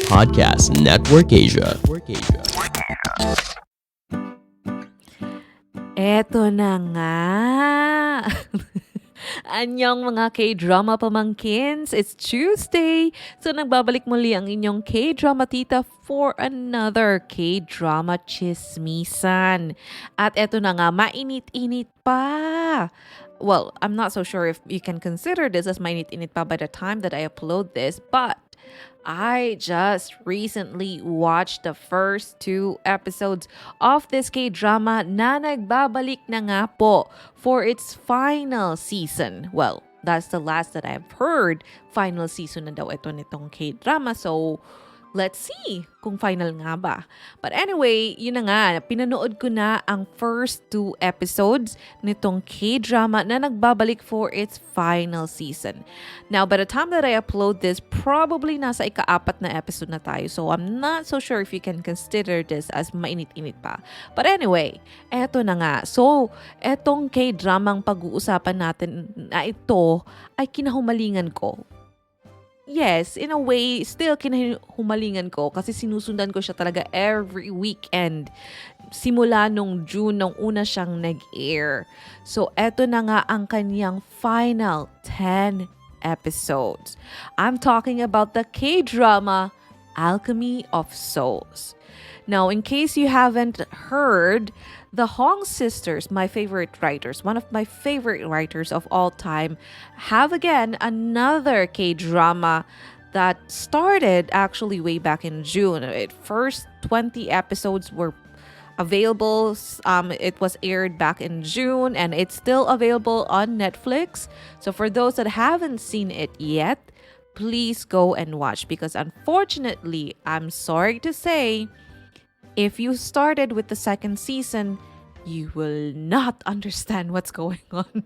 Podcast Network Asia. Eto na nga. Anyong mga K-drama pamangkins, it's Tuesday. So nagbabalik muli ang inyong K-drama tita for another K-drama chismisan. At eto na nga, mainit-init pa. Well, I'm not so sure if you can consider this as mainit-init pa by the time that I upload this, but I just recently watched the first 2 episodes of this K-drama na nagbabalik na nga po for its final season. Well, that's the last that I've heard. Final season na daw ito nitong K-drama. So, let's see kung final nga ba. But anyway, yun na nga, pinanood ko na ang first 2 episodes nitong K-drama na nagbabalik for its final season. Now, by the time that I upload this, probably nasa ika-4 na episode na tayo. So, I'm not so sure if you can consider this as mainit-init pa. But anyway, eto na nga. So, etong K-dramang pag-uusapan natin na ito ay kinahumalingan ko. Yes, in a way, still kinahumalingan ko kasi sinusundan ko siya talaga every weekend. Simula nung June, nung una siyang nag-air. So, eto na nga ang kanyang final 10 episodes. I'm talking about the K-drama Alchemy of Souls. Now, in case you haven't heard, the Hong sisters, my favorite writers, one of my favorite writers of all time, have again another K-drama that started actually way back in June. First 20 episodes were available. It was aired back in June and it's still available on Netflix. So for those that haven't seen it yet, please go and watch because unfortunately, I'm sorry to say, if you started with the second season, you will not understand what's going on.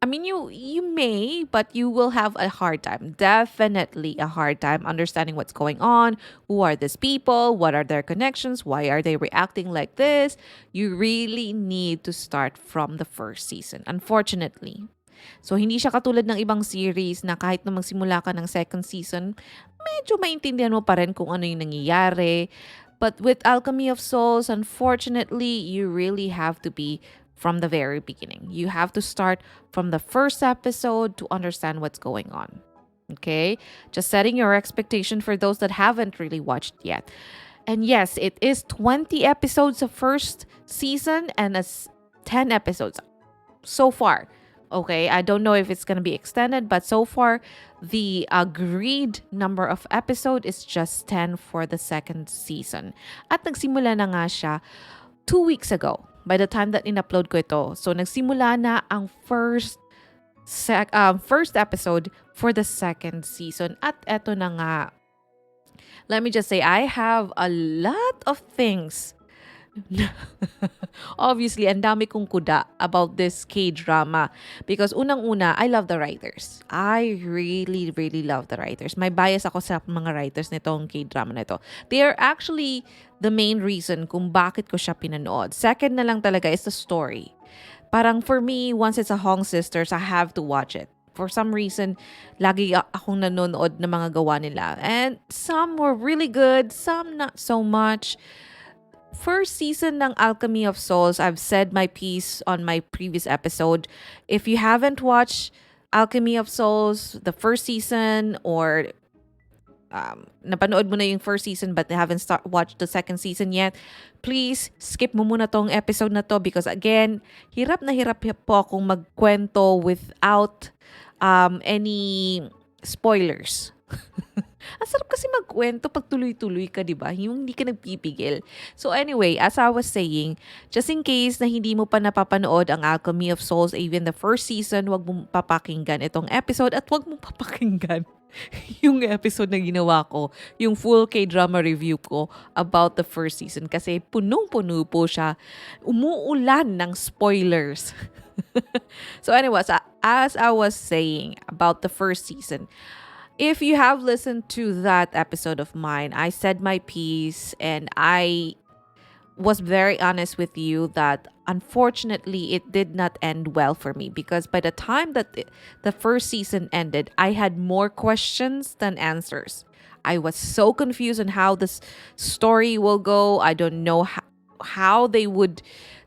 I mean, you may, but you will have a hard time. Definitely a hard time understanding what's going on. Who are these people? What are their connections? Why are they reacting like this? You really need to start from the first season, unfortunately. So, hindi siya katulad ng ibang series na kahit na magsimula ka ng second season, medyo maintindihan mo pa rin kung ano yung nangyayari. But with Alchemy of Souls, unfortunately, you really have to be from the very beginning. You have to start from the first episode to understand what's going on. Okay? Just setting your expectation for those that haven't really watched yet. And yes, it is 20 episodes of first season and 10 episodes so far. Okay, I don't know if it's going to be extended, but so far, the agreed number of episode is just 10 for the second season. At nagsimula na nga siya 2 weeks ago by the time that in-upload ko ito. So, nagsimula na ang first episode for the second season. At eto na nga, let me just say, I have a lot of things obviously, ang dami kong kuda about this K-drama because unang-una, I love the writers. I really, really love the writers. May bias ako sa mga writers nitong K-drama na ito. They are actually the main reason kung bakit ko siya pinanood. Second na lang talaga is the story. Parang for me, once it's a Hong Sisters, I have to watch it. For some reason, lagi akong nanonood ng mga gawa nila. And some were really good, some not so much. First season ng Alchemy of Souls, I've said my piece on my previous episode. If you haven't watched Alchemy of Souls, the first season, or napanood mo na yung first season but haven't watched the second season yet, please skip mo muna tong episode na to because again, hirap na hirap po akong magkwento without any spoilers. Ang sarap kasi magkwento pag tuloy-tuloy ka, di ba? Yung hindi ka nagpipigil. So anyway, as I was saying, just in case na hindi mo pa napapanood ang Alchemy of Souls, even the first season, wag mong papakinggan itong episode at wag mong papakinggan yung episode na ginawa ko, yung full K-drama review ko about the first season kasi punong-puno po siya. Umuulan ng spoilers. So anyways, as I was saying about the first season, if you have listened to that episode of mine, I said my piece and I was very honest with you that unfortunately it did not end well for me because by the time that the first season ended, I had more questions than answers. I was so confused on how this story will go. I don't know how they would,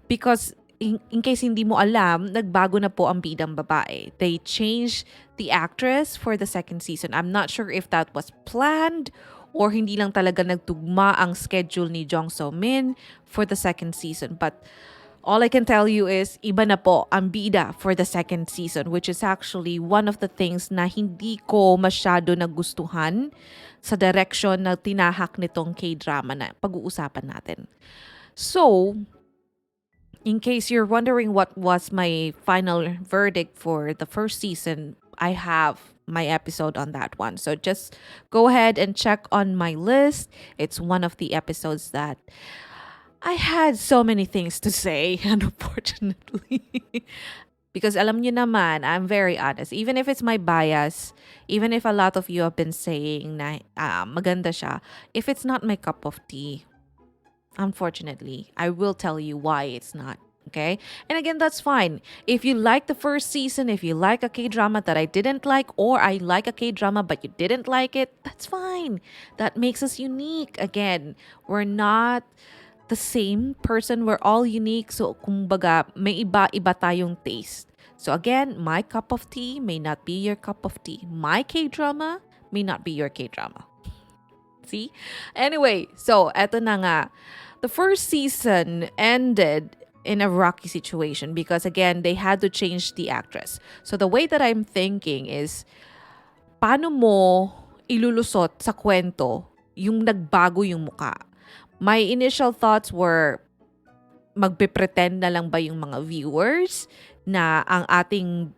because in case hindi mo alam, nagbago na po ang bidang babae. They changed the actress for the second season. I'm not sure if that was planned or hindi lang talaga nagtugma ang schedule ni Jong So Min for the second season. But all I can tell you is iba na po ang bida for the second season, which is actually one of the things na hindi ko masyado nagustuhan sa direction na tinahak nitong K-drama na pag-uusapan natin. So, in case you're wondering what was my final verdict for the first season, I have my episode on that one. So just go ahead and check on my list. It's one of the episodes that I had so many things to say, and unfortunately, because alam niyo naman, I'm very honest. Even if it's my bias, even if a lot of you have been saying na maganda siya, if it's not my cup of tea, unfortunately, I will tell you why it's not. Okay? And again, that's fine. If you like the first season, if you like a K-drama that I didn't like, or I like a K-drama but you didn't like it, that's fine. That makes us unique. Again, we're not the same person. We're all unique. So, kumbaga, may iba-iba tayong taste. So again, my cup of tea may not be your cup of tea. My K-drama may not be your K-drama. See? Anyway, so eto na nga. The first season ended in a rocky situation because again, they had to change the actress. So the way that I'm thinking is, paano mo ilulusot sa kwento yung nagbago yung muka? My initial thoughts were, magpe-pretend na lang ba yung mga viewers na ang ating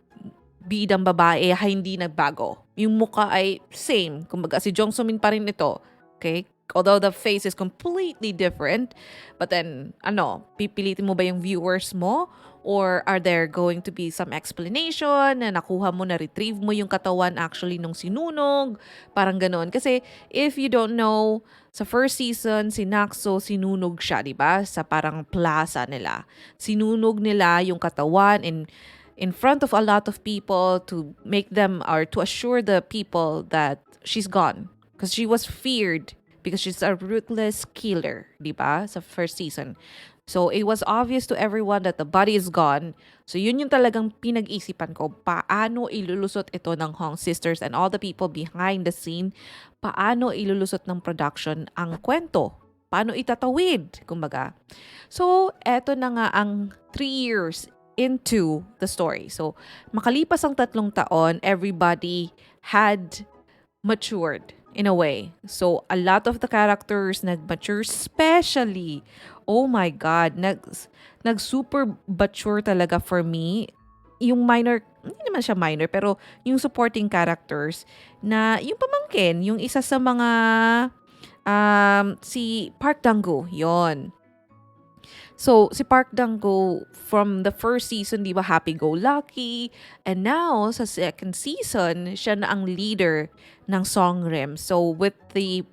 bidang babae ay hindi nagbago? Yung muka ay same. Kumbaga, si Jong So Min pa rin ito. Okay? Although the face is completely different, but then, pipilitin mo ba yung viewers mo? Or are there going to be some explanation na nakuha mo, na-retrieve mo yung katawan actually nung sinunog? Parang ganoon. Kasi if you don't know, sa first season, si Naxo, sinunog siya, di ba? Sa parang plaza nila. Sinunog nila yung katawan in front of a lot of people to make them, or to assure the people that she's gone. Because she was feared because she's a ruthless killer, di ba? Sa first season. So, it was obvious to everyone that the body is gone. So, yun yung talagang pinag-isipan ko. Paano ilulusot ito ng Hong sisters and all the people behind the scene? Paano ilulusot ng production ang kwento? Paano itatawid? Kumbaga. So, eto na nga ang 3 years into the story. So, makalipas ang 3 taon, everybody had matured in a way. So, a lot of the characters nag-mature, especially, oh my God, nag-super mature talaga for me. Yung minor, hindi naman siya minor, pero yung supporting characters na yung pamangkin, yung isa sa mga, si Park Dang-gu, yon. So, si Park Dang-gu, from the first season, di ba, happy-go-lucky. And now, sa second season, siya na ang leader ng Songrem. So, with the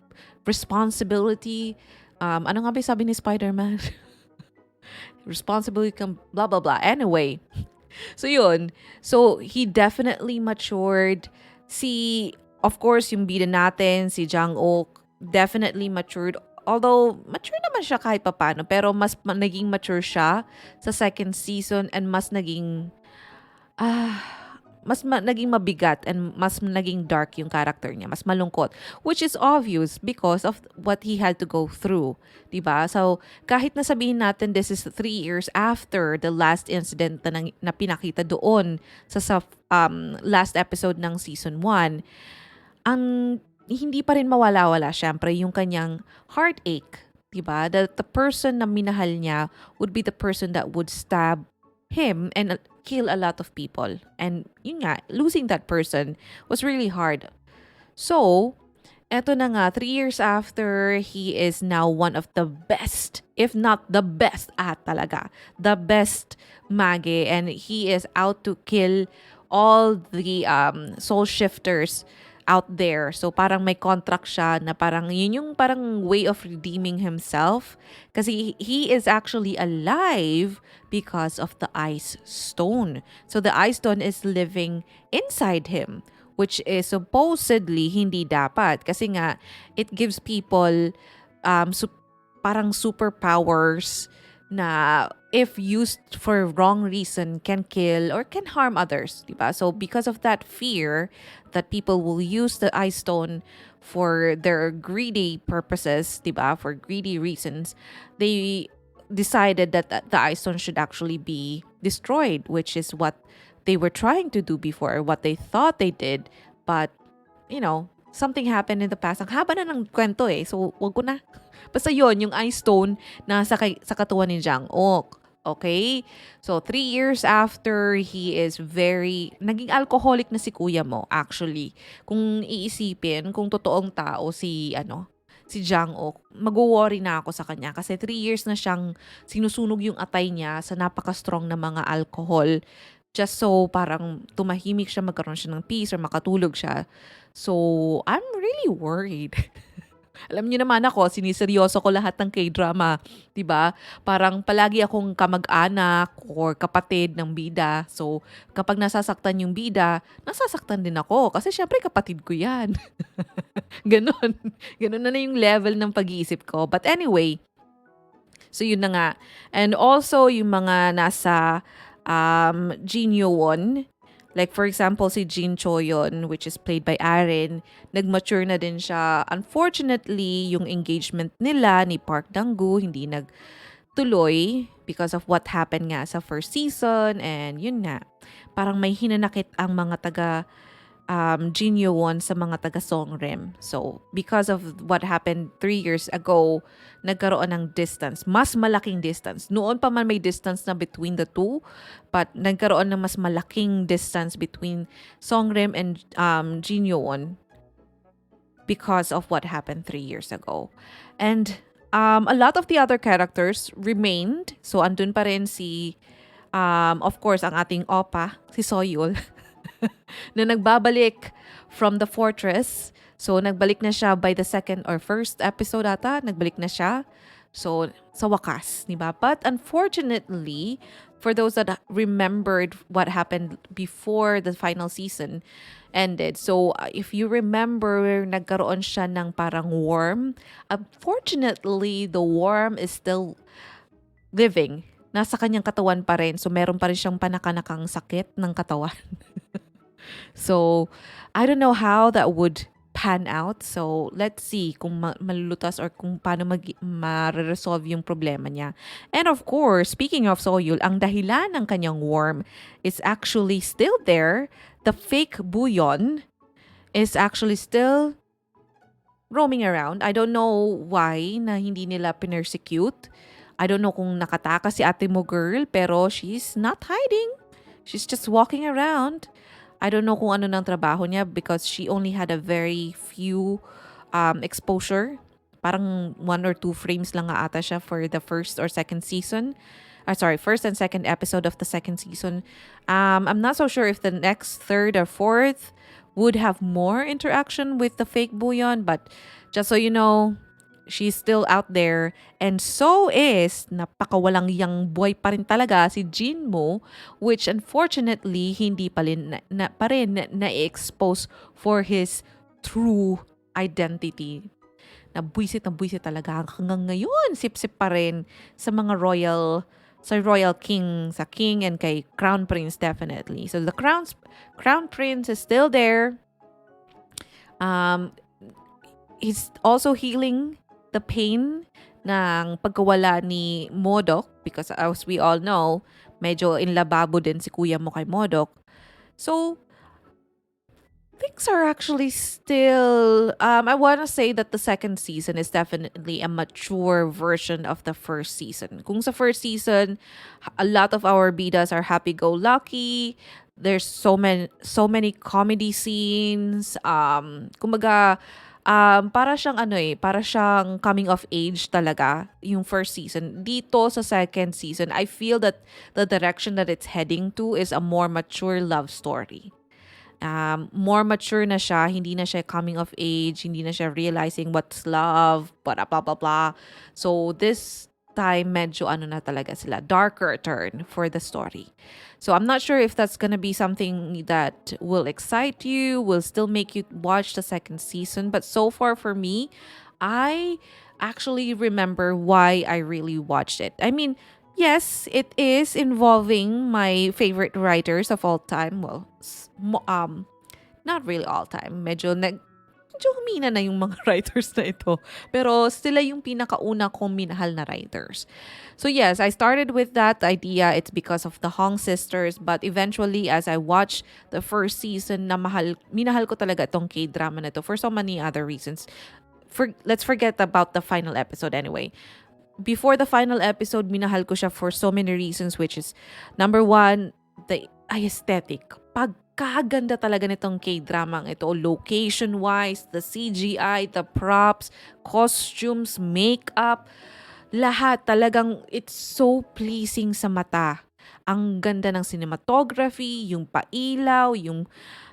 responsibility, ano nga ba sabi ni Spider-Man? Responsibility, blah, blah, blah. Anyway, so yun. So, he definitely matured. Of course, yung bida natin, si Jang-ok, definitely matured. Although, mature naman siya kahit papano, pero mas naging mature siya sa second season and mas naging mabigat and mas naging dark yung character niya, mas malungkot, which is obvious because of what he had to go through, diba? So, kahit na sabihin natin this is 3 years after the last incident na pinakita doon sa last episode ng season 1, ang hindi pa rin mawala-wala syempre yung kanyang heartache, diba? That the person na minahal niya would be the person that would stab him and kill a lot of people. And yun nga, losing that person was really hard. So, eto na nga, 3 years after, he is now one of the best, if not the best talaga, the best mage, and he is out to kill all the soul shifters out there. So parang may contract siya na parang yun yung parang way of redeeming himself kasi he is actually alive because of the ice stone. So the ice stone is living inside him, which is supposedly hindi dapat. Kasi nga, it gives people parang superpowers na if used for wrong reason can kill or can harm others, diba? So because of that fear that people will use the ice stone for their greedy purposes, diba? For greedy reasons, they decided that the ice stone should actually be destroyed, which is what they were trying to do before, what they thought they did, but something happened in the past. Ang haba na ng kwento eh. So, wag ko na. Basta yon yung ice stone na sa katawan ni Jang-ok. Okay? So, 3 years after, he is naging alcoholic na si kuya mo, actually. Kung iisipin, kung totoong tao si Jang-ok, mag-worry na ako sa kanya. Kasi 3 years na siyang sinusunog yung atay niya sa napaka-strong na mga alcohol. Just so parang tumahimik siya, magkaroon siya ng peace or makatulog siya. So, I'm really worried. Alam niyo naman ako, siniseryoso ko lahat ng K-drama, 'di ba? Parang palagi akong kamag-anak or kapatid ng bida. So, kapag nasasaktan yung bida, nasasaktan din ako kasi syempre kapatid ko 'yan. Ganon. Ganon na yung level ng pag-iisip ko. But anyway, so yun na nga. And also yung mga nasa Jinyo Won. Like for example, si Jin Choyon, which is played by Aren, nag-mature na din siya. Unfortunately, yung engagement nila ni Park Dang-gu hindi nagtuloy because of what happened nga sa first season. And yun nga, parang may hinanakit ang mga taga Jin Won sa mga taga Songrem. So, because of what happened 3 years ago, nagkaroon ng distance. Mas malaking distance. Noon pa man may distance na between the two, but nagkaroon ng mas malaking distance between Songrem and Jin Won because of what happened 3 years ago. And a lot of the other characters remained. So, andun pa rin si, of course, ang ating Oppa, si Soyul. Na nagbabalik from the fortress. So, nagbalik na siya by the second or first episode ata. Nagbalik na siya. So, sa wakas, di ba? But unfortunately, for those that remembered what happened before the final season ended. So, if you remember, nagkaroon siya ng parang worm. Unfortunately, the worm is still living. Nasa kanyang katawan pa rin. So, meron pa rin siyang panakanakang sakit ng katawan. So, I don't know how that would pan out. So, let's see kung malulutas or kung paano ma-resolve yung problema niya. And of course, speaking of Soyul, ang dahilan ng kanyang worm is actually still there. The fake Buyon is actually still roaming around. I don't know why na hindi nila pinersecute. I don't know kung nakatakas si ate mo girl, pero she's not hiding. She's just walking around. I don't know kung ano ng trabaho niya because she only had a very few exposure. Parang 1 or 2 frames lang nga ata siya for the first or second season. First and second episode of the second season. I'm not so sure if the next third or fourth would have more interaction with the fake Buyon, but just so you know, she's still out there, and so is napakawalang yang boy pa rin talaga si Jin Mo, which unfortunately hindi pa rin na-expose for his true identity. Na buwisit talaga hanggang ngayon, sip-sip pa rin sa mga royal king, sa king and kay crown prince definitely. So the crown prince is still there. He's also healing the pain ng pagkawala ni Modok because as we all know, medyo inlababo din si kuya mo kay Modok. So, things are actually still, I want to say that the second season is definitely a mature version of the first season. Kung sa first season, a lot of our bidas are happy-go-lucky. There's so many comedy scenes. Kumbaga, para siyang coming of age talaga yung first season. Dito sa second season, I feel that the direction that it's heading to is a more mature love story. More mature na siya, hindi na siya coming of age, hindi na siya realizing what's love, blah blah blah blah. So this time, medyo ano na talaga sila, darker turn for the story. So I'm not sure if that's gonna be something that will excite you, will still make you watch the second season. But so far for me, I actually remember why I really watched it. I mean, yes, it is involving my favorite writers of all time. Well, not really all time. Medyo humina na yung mga writers na ito. Pero sila yung pinakauna kong minahal na writers. So yes, I started with that idea. It's because of the Hong sisters. But eventually, as I watched the first season, minahal ko talaga itong K-drama na to for so many other reasons. Let's forget about the final episode anyway. Before the final episode, minahal ko siya for so many reasons, which is, number one, the aesthetic. Pagkaganda talaga nitong K-drama ito, location-wise, the CGI, the props, costumes, makeup, lahat talagang it's so pleasing sa mata. Ang ganda ng cinematography, yung pailaw, yung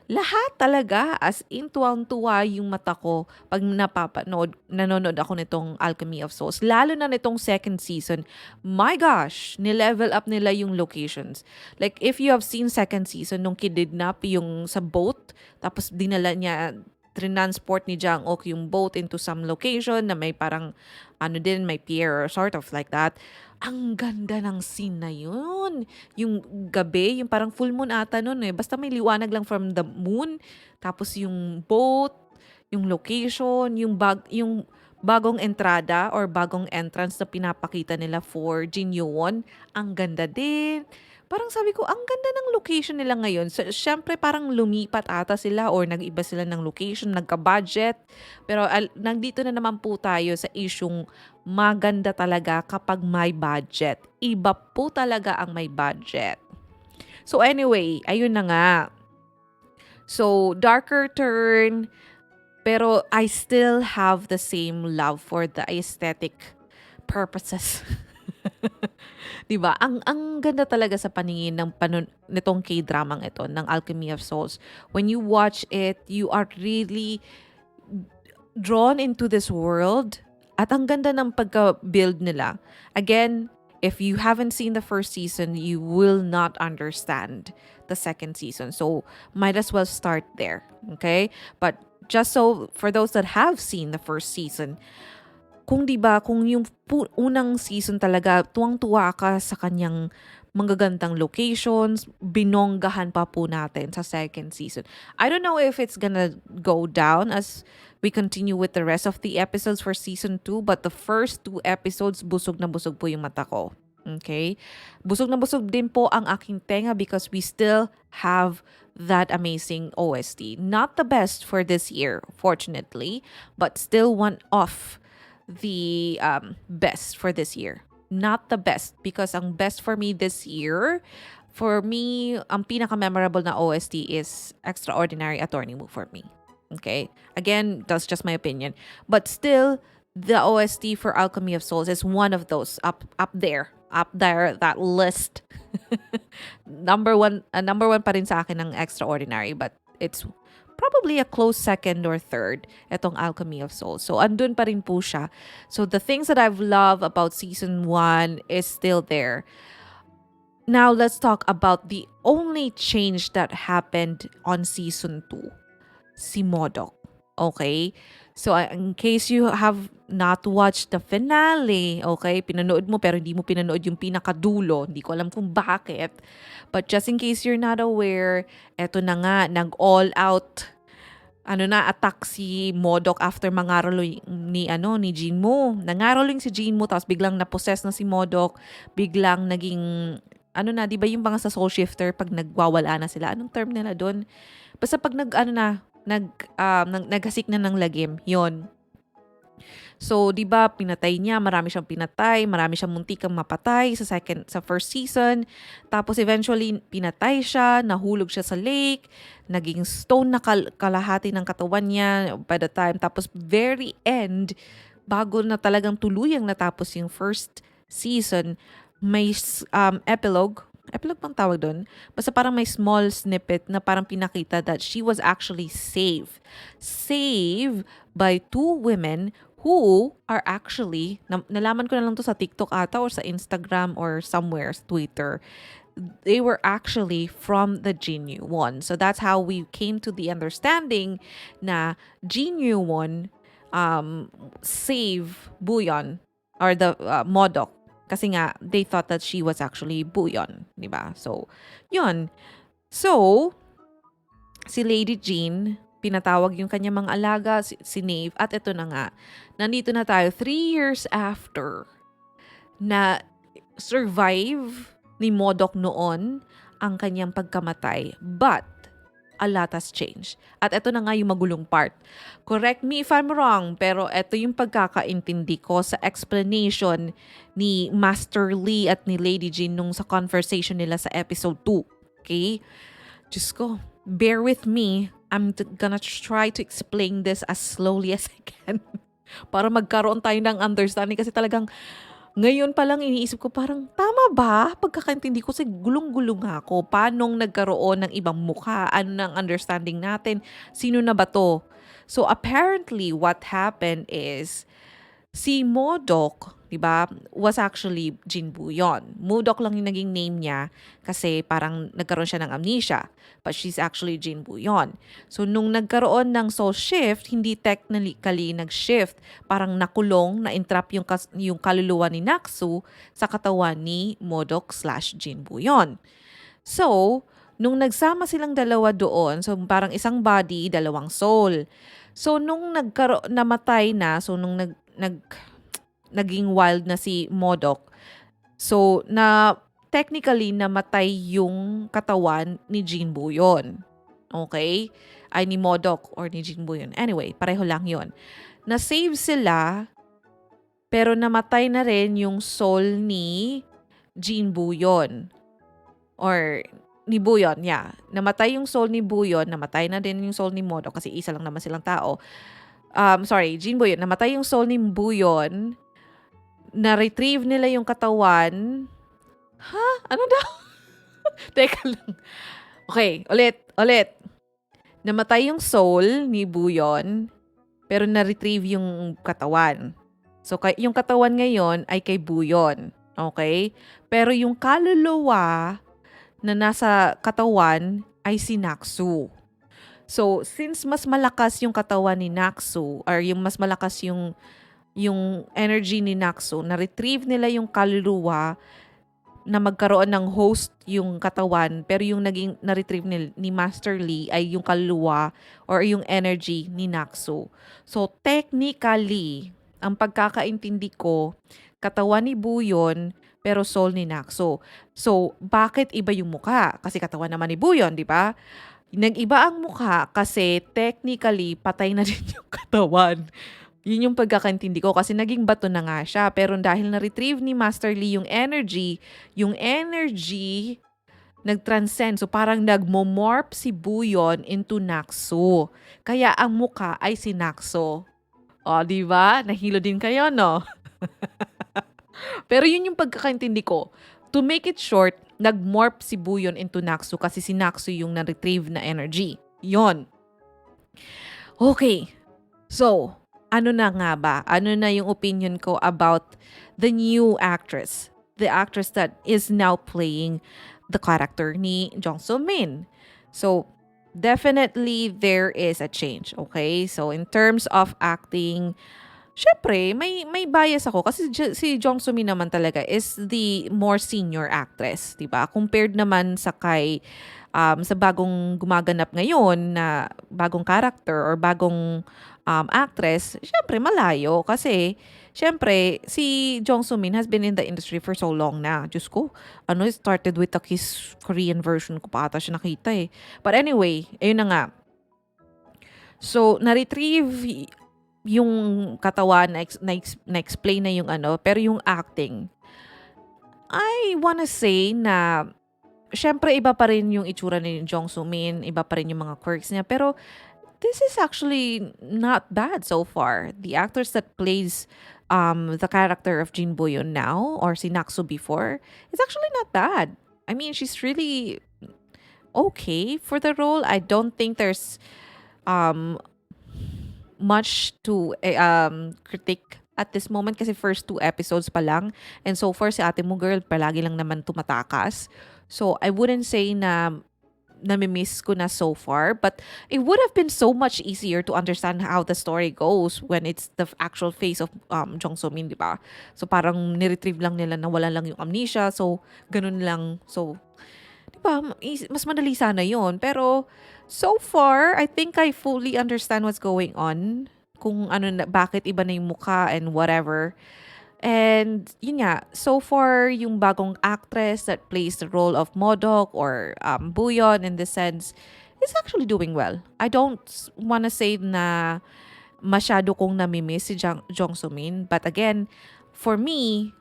lahat talaga, as in tuwang-tuwa yung mata ko pag nanonood ako nitong Alchemy of Souls. Lalo na nitong second season. My gosh, nilevel up nila yung locations. Like, if you have seen second season, nung kidnap yung sa boat, tapos dinala niya, transport ni Jang-ok yung boat into some location na may parang, may pier or sort of like that. Ang ganda ng scene na yun. Yung gabi, yung parang full moon ata nun eh. Basta may liwanag lang from the moon. Tapos yung boat, yung location, yung bagong entrada or bagong entrance na pinapakita nila for Jin Yoon. Ang ganda din. Parang sabi ko, ang ganda ng location nila ngayon. So, syempre parang lumipat ata sila or nag-iba sila ng location, nagka-budget. Pero nandito na naman po tayo sa isyung maganda talaga kapag may budget. Iba po talaga ang may budget. So anyway, ayun na nga. So darker turn, pero I still have the same love for the aesthetic purposes. 'Di ba? Ang ganda talaga sa paningin ng nitong K-dramang ito, ng Alchemy of Souls. When you watch it, you are really drawn into this world. At ang ganda ng pagka-build nila. Again, if you haven't seen the first season, you will not understand the second season. So, might as well start there. Okay? But just so, for those that have seen the first season, kung yung unang season talaga, tuwang-tuwa ka sa kanyang magagandang locations, binonggahan pa po natin sa second season. I don't know if it's gonna go down as we continue with the rest of the episodes for season 2, but the first 2 episodes, busog na busog po yung mata ko. Okay? Busog na busog din po ang aking tenga because we still have that amazing OST. Not the best for this year, fortunately, but still one of the best for this year. Not the best because ang best for me this year, for me, ang pinaka-memorable na OST is Extraordinary Attorney Move for me. Okay? Again, that's just my opinion. But still, the OST for Alchemy of Souls is one of those up there, that list. number one pa rin sa akin ng Extraordinary, but it's probably a close second or third, etong Alchemy of Souls. So, andun pa rin po siya. So, the things that I've loved about season 1 is still there. Now, let's talk about the only change that happened on season 2. Si Modok. Okay? So, in case you have not watched the finale, okay, pinanood mo pero hindi mo pinanood yung pinakadulo, hindi ko alam kung bakit. But just in case you're not aware, eto na nga, nag-all out, attack si Modok after mangaroling ni Jinmo. Nangaroling si Jinmo, tapos biglang na-possess na si Modok, biglang naging, di ba yung mga sa soul shifter, pag nagwawala na sila, anong term nila doon? Basta pag naghasik na ng lagim, yon. So, 'di ba, pinatay niya, marami siyang pinatay, marami siyang muntikang mapatay sa first season. Tapos eventually pinatay siya, nahulog siya sa lake, naging stone na kalahati ng katawan niya by the time. Tapos very end, bago na talagang tuluyang natapos yung first season, may epilogue. Epilogue bang tawag doon? Basta parang may small snippet na parang pinakita that she was actually saved. Saved by 2 women who are actually, nalaman ko na lang to sa TikTok ata or sa Instagram or somewhere, sa Twitter. They were actually from the Jinyu one. So that's how we came to the understanding na Jinyu one save Buyon or the Modok. Kasi nga, they thought that she was actually Buyon, di ba? So, yun. So, si Lady Jean, pinatawag yung kanyang mga alaga, si Nave, at ito na nga, nandito na tayo 3 years after na survive ni Modok noon ang kanyang pagkamatay. But, a lot has changed. At ito na nga yung magulong part. Correct me if I'm wrong, pero ito yung pagkakaintindi ko sa explanation ni Master Lee at ni Lady Jean nung sa conversation nila sa episode 2. Okay? Diyos ko, bear with me. I'm gonna try to explain this as slowly as I can. Para magkaroon tayo ng understanding kasi talagang ngayon pa lang iniisip ko parang tama ba? Pagkakaintindi ko kasi gulong-gulong ako. Paanong nagkaroon ng ibang mukha? Ano ng understanding natin? Sino na ba to? So apparently what happened is si Modok, 'di ba, was actually Jinbu yon. Modok lang yung naging name niya kasi parang nagkaroon siya ng amnesia. But she's actually Jinbu yon. So nung nagkaroon ng soul shift, hindi technically nag-shift. Parang nakulong, na-entrap yung kaluluwa ni Naksu sa katawan ni Modok / Jinbu yon. So, nung nagsama silang dalawa doon, so parang isang body, dalawang soul. So nung namatay na, so nung naging wild na si Modok. So technically namatay yung katawan ni Jinbu yon. Okay? Ay ni Modok or ni Jinbu yon. Anyway, pareho lang yon. Na-save sila pero namatay na rin yung soul ni Jinbu yon. Or ni Buyon, yeah. Namatay yung soul ni Buyon, namatay na din yung soul ni Modok kasi isa lang naman silang tao. Jinbu yon. Namatay yung soul ni Buyon. Na-retrieve nila yung katawan. Ha? Ano daw? Teka lang. Okay, ulit. Namatay yung soul ni Buyon, pero na-retrieve yung katawan. So, yung katawan ngayon ay kay Buyon. Okay? Pero yung kaluluwa na nasa katawan ay si Naksu. So, since mas malakas yung katawan ni Naksu, or yung mas malakas yung energy ni Naksu, na-retrieve nila yung kaluluwa na magkaroon ng host yung katawan, pero yung naging na-retrieve ni Master Lee ay yung kaluluwa or yung energy ni Naksu. So, technically, ang pagkakaintindi ko, katawan ni Buyon, pero soul ni Naksu. So, bakit iba yung mukha? Kasi katawan naman ni Buyon, di ba? Nag-iba ang mukha kasi technically patay na din yung katawan. Yun yung pagkakaintindi ko kasi naging bato na nga siya. Pero dahil na-retrieve ni Master Lee yung energy nag-transcend. So parang nagmo-morph si Buyon into Naksu. Kaya ang mukha ay si Naksu. O, di ba? Nahilo din kayo, no? Pero yun yung pagkakaintindi ko. To make it short, nag-morph si Buyon into Naksu kasi si Naksu yung na-retrieve na energy. Yon. Okay. So, ano na nga ba? Ano na yung opinion ko about the new actress? The actress that is now playing the character ni Jong So Min. So, definitely there is a change, okay? So, in terms of acting, syempre, may bias ako kasi si Jong So Min naman talaga is the more senior actress, 'di ba? Compared naman sa sa bagong gumaganap ngayon na bagong character or bagong actress, syempre malayo kasi syempre si Jong So Min has been in the industry for so long na. Diyos ko, started with the Kiss Korean version ko pa ata siya nakita eh. But anyway, ayun na nga. So, na-retrieve yung katawan, na-explain na yung pero yung acting, I wanna say na syempre iba pa rin yung itsura ni Jong So Min, iba pa rin yung mga quirks niya, pero this is actually not bad so far. The actors that plays the character of Jin Boyon now or si Naksu before is actually not bad. I mean, she's really okay for the role. I don't think there's um much to critique at this moment kasi first two episodes pa lang. And so far, si ate mo girl, palagi lang naman tumatakas. So, I wouldn't say na namimiss ko na so far, but it would have been so much easier to understand how the story goes when it's the actual face of Jong So Min, di ba? So parang niretrieve lang nila na wala lang yung amnesia, so ganun lang. So, di ba, mas madali sana yon. Pero so far, I think I fully understand what's going on. Kung ano na, bakit iba na yung mukha and whatever. And yun nga, so far, yung bagong actress that plays the role of Modok or Buyon in this sense is actually doing well. I don't want to say na masyado kong namimiss si Jong So Min. But again, for me,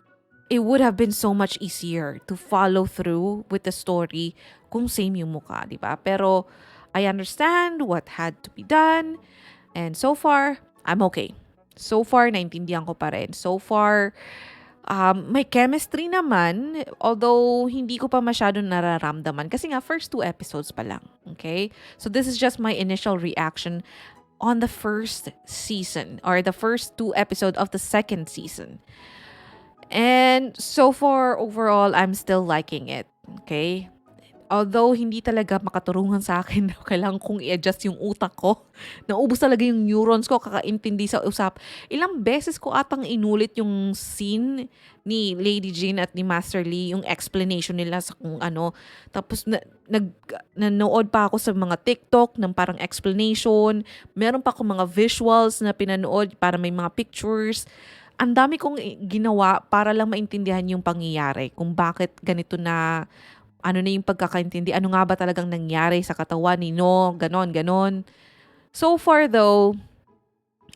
it would have been so much easier to follow through with the story kung same yung mukha, di ba? Pero I understand what had to be done. And so far, I'm okay. So far, naintindihan ko pa rin. So far, may chemistry naman, although hindi ko pa masyado nararamdaman. Kasi nga, first two episodes pa lang. Okay? So this is just my initial reaction on the first season or the first two episodes of the second season. And so far, overall, I'm still liking it. Okay? Although hindi talaga makaturungan sa akin, kailangan kong i-adjust yung utak ko. Naubos talaga yung neurons ko kakaintindi sa usap. Ilang beses ko atang inulit yung scene ni Lady Jean at ni Master Lee, yung explanation nila sa kung ano. Tapos nanood pa ako sa mga TikTok ng parang explanation. Meron pa ako mga visuals na pinanood para may mga pictures. Ang dami kong ginawa para lang maintindihan yung pangyayari. Kung bakit ganito na ano na yung pagkakaintindi, ano nga ba talagang nangyari sa katawan ni No, ganon. So far though,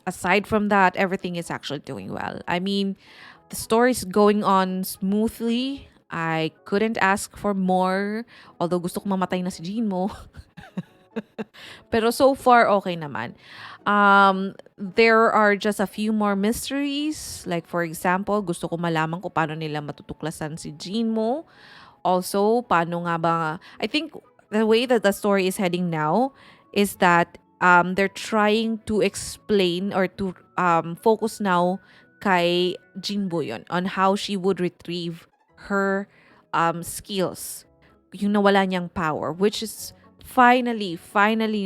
aside from that, everything is actually doing well. I mean, the story's going on smoothly. I couldn't ask for more, although gusto ko mamatay na si Jean mo. Pero so far, okay naman. There are just a few more mysteries. Like for example, gusto ko malaman kung paano nila matutuklasan si Jean mo. Also, paano nga ba, I think the way that the story is heading now is that they're trying to explain or to focus now kay Jin Boyon on how she would retrieve her skills. Yung nawala niyang power, which is finally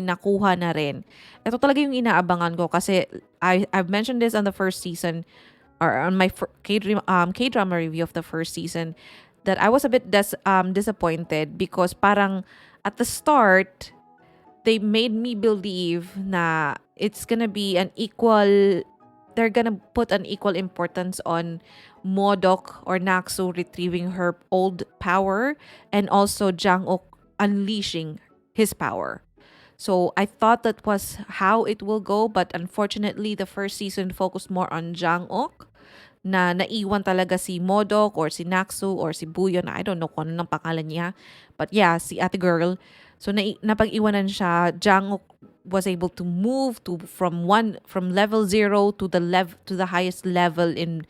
nakuha na rin. Ito talaga yung inaabangan ko kasi I've mentioned this on the first season or on my K-drama review of the first season that I was a bit disappointed because parang at the start, they made me believe na it's gonna be they're gonna put an equal importance on Modok or Naksu retrieving her old power and also Jang-ok unleashing his power. So I thought that was how it will go, but unfortunately, the first season focused more on Jang-ok na naiwan talaga si Modok or si Naksu or si Buyon. I don't know kung ano ng pangalan niya. But yeah, si ate girl. So napag-iwanan siya. Jang was able to move from level 0 to the highest level in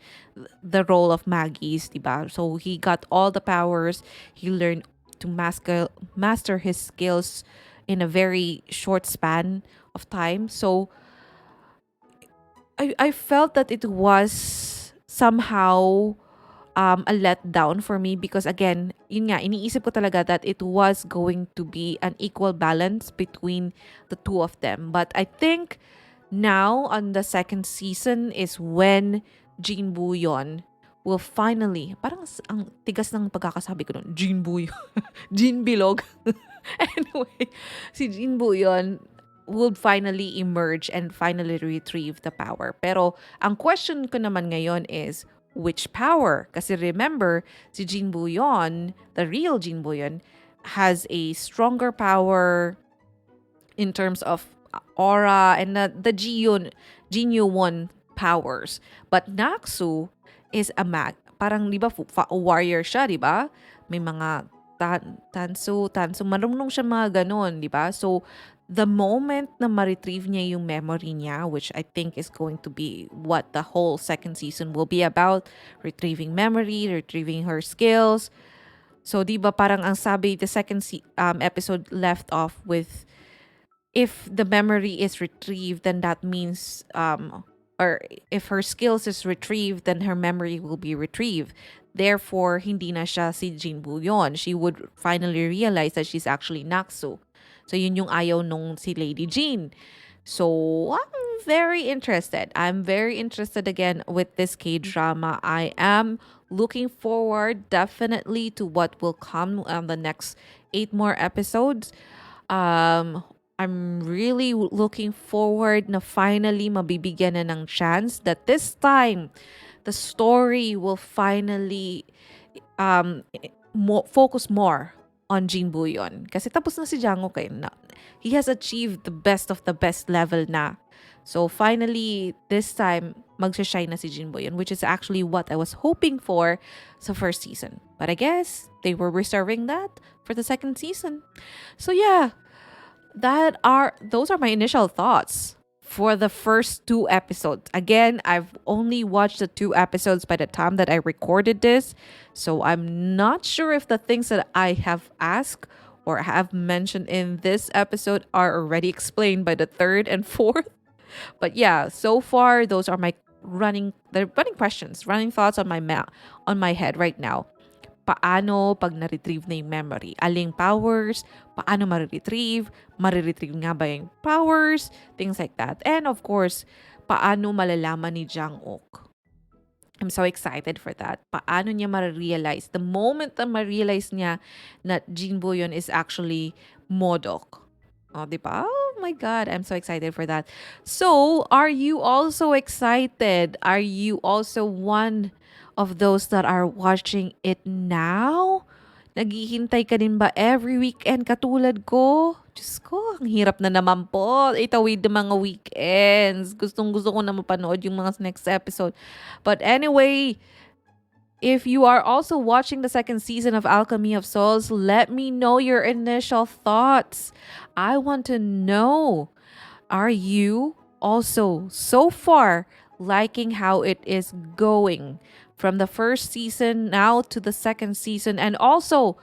the role of Maggie's, diba? So he got all the powers. He learned to master his skills in a very short span of time. So I felt that it was somehow a letdown for me because again, yun nga, iniisip ko talaga that it was going to be an equal balance between the two of them. But I think now on the second season is when Jean Buyon will finally, parang ang tigas ng pagkakasabi ko nun, Jean Buyon, Jean Bilog. Anyway, si Jean Buyon would finally emerge and finally retrieve the power. Pero ang question ko naman ngayon is, which power? Kasi remember, si Jin Buyon, the real Jin Buyon, has a stronger power in terms of aura and the Jinyuwon powers. But Naksu is a mag. Parang, di ba, warrior siya, di ba? May mga tanso, marunong siya mga ganon, di ba? So, the moment na ma-retrieve niya yung memory niya, which I think is going to be what the whole second season will be about, retrieving memory, retrieving her skills. So, di ba parang ang sabi, the second episode left off with if the memory is retrieved, then that means, or if her skills is retrieved, then her memory will be retrieved. Therefore, hindi na siya si Jinbu yon. She would finally realize that she's actually Naksu. So, yun yung ayaw nung si Lady Jean. So, I'm very interested. I'm very interested again with this K-drama. I am looking forward definitely to what will come on the next 8 more episodes. Um, I'm really looking forward na finally mabibigyan na ng chance that this time the story will finally focus more on Jin Buyon. Kasi tapos na si Jang Wook na. He has achieved the best of the best level na. So finally, this time, magsashine na si Jin Buyon, which is actually what I was hoping for sa first season. But I guess they were reserving that for the second season. So yeah, those are my initial thoughts for the first 2 episodes. Again, I've only watched the 2 episodes by the time that I recorded this, so I'm not sure if the things that I have asked or have mentioned in this episode are already explained by the third and fourth. But yeah, so far those are my running questions, running thoughts on my head right now. Paano pag na-retrieve na yung memory? Aling powers? Paano ma-retrieve? Ma-retrieve nga ba yung powers? Things like that. And of course, paano malalaman ni Jang Wook? I'm so excited for that. Paano niya ma-realize? The moment na ma-realize niya na Jin Buyon is actually Modok. Oh, diba? Oh my God, I'm so excited for that. So, are you also excited? Are you also one of those that are watching it now? Naghihintay ka din ba every weekend katulad ko? Diyos ko, ang hirap na naman po. Itawid ng mga weekends. Gustong-gusto ko na mapanood yung mga next episode. But anyway, if you are also watching the second season of Alchemy of Souls, let me know your initial thoughts. I want to know, are you also so far liking how it is going from the first season now to the second season? And also,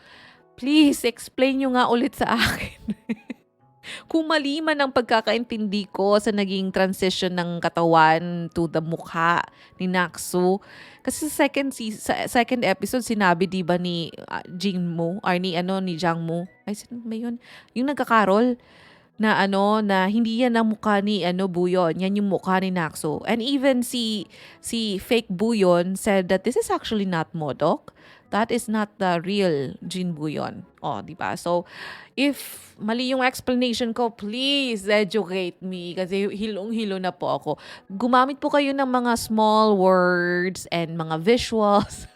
please explain nyo nga ulit sa akin. Kung mali man ang pagkakaintindi ko sa naging transition ng katawan to the mukha ni Naksu. Kasi sa second episode, sinabi di ba ni Jingmo, or ni Jangmo, ay sino ba yun? Yung nagkakarol na na hindi yan ang mukha ni Buyon, yan yung mukha ni Naksu. And even si fake Buyon said that this is actually not Modok. That is not the real Jin Buyon. Oh, di ba? So, if mali yung explanation ko, please educate me kasi hilong-hilo na po ako. Gumamit po kayo ng mga small words and mga visuals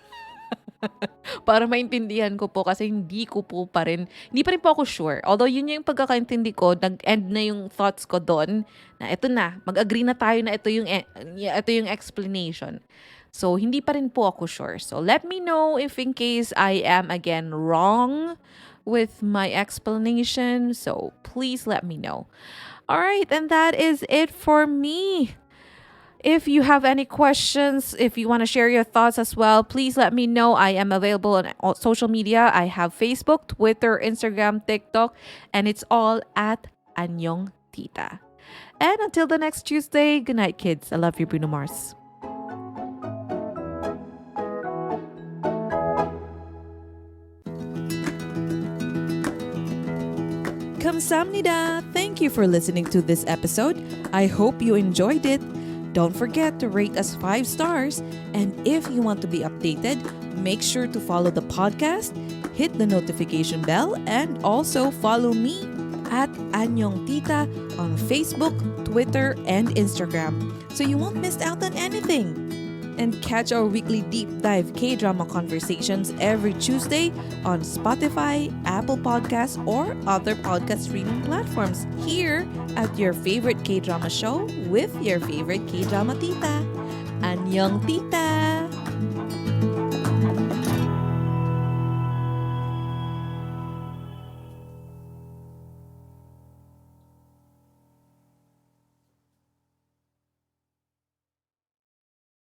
para maintindihan ko po kasi hindi pa rin po ako sure. Although yun yung pagkakaintindi ko, nag-end na yung thoughts ko doon na ito na, mag-agree na tayo na ito yung explanation. So, hindi pa rin po ako sure. So, let me know if in case I am again wrong with my explanation. So, please let me know. All right, and that is it for me. If you have any questions, if you want to share your thoughts as well, please let me know. I am available on all social media. I have Facebook, Twitter, Instagram, TikTok, and it's all at inyong Tita. And until the next Tuesday, good night, kids. I love you, Bruno Mars. Kamsahamnida! Thank you for listening to this episode. I hope you enjoyed it. Don't forget to rate us 5 stars. And if you want to be updated, make sure to follow the podcast, hit the notification bell, and also follow me at Inyong Tita on Facebook, Twitter, and Instagram so you won't miss out on anything. And catch our weekly deep dive K-drama conversations every Tuesday on Spotify, Apple Podcasts, or other podcast streaming platforms here at your favorite K-drama show with your favorite K-drama tita. Annyeong Tita!